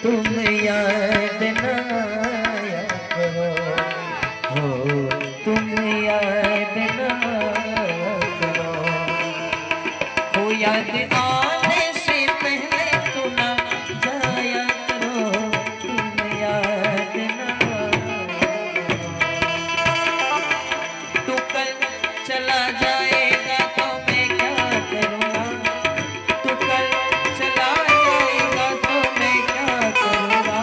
तुम याद ना आया करो, हो तुम याद ना आया करो, हो याद आने से पहले तुम ना जाया करो, तुम याद ना तू कल चला जाएगा तो मैं क्या करूँगा, तू कल चला जाएगा तो मैं क्या करूँगा,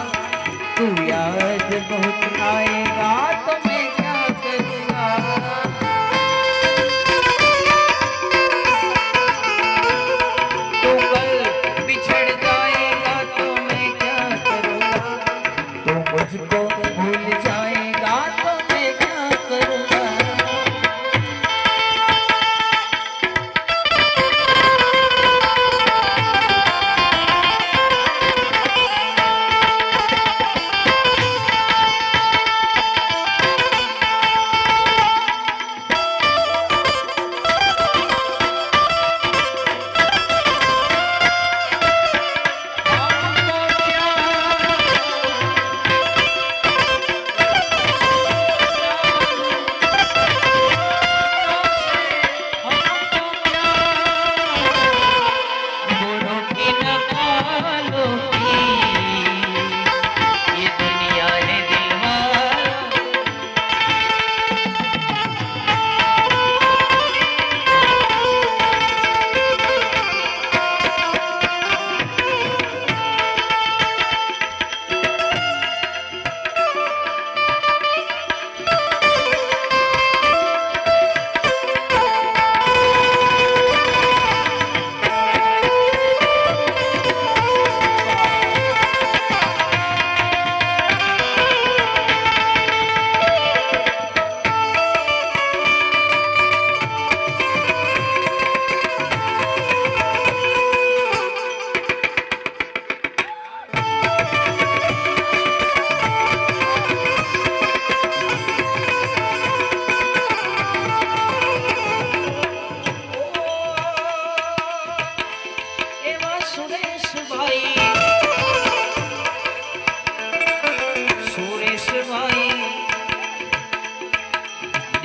तू याद बहुत आएगा तो मैं क्या करूँगा, तू कल बिछड़ जाएगा तो मैं क्या करूँगा, तू मुझको भूल जाएगा तो मैं क्या करूँगा।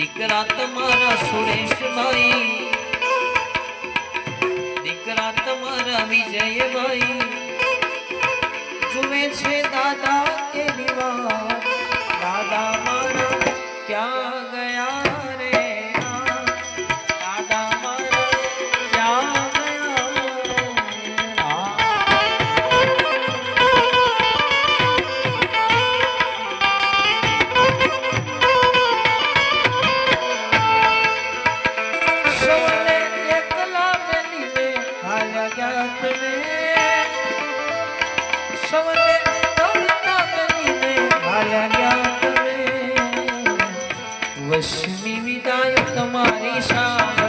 દીકરા તમારા સુરેશભાઈ, દીકરા તમારા વિજયભાઈ, જુએ છે દાદા કે દીવા, દાદા મારા ક્યાં ગયા રે, દાદા મારા ક્યાં વશની વિદાય તમારી સા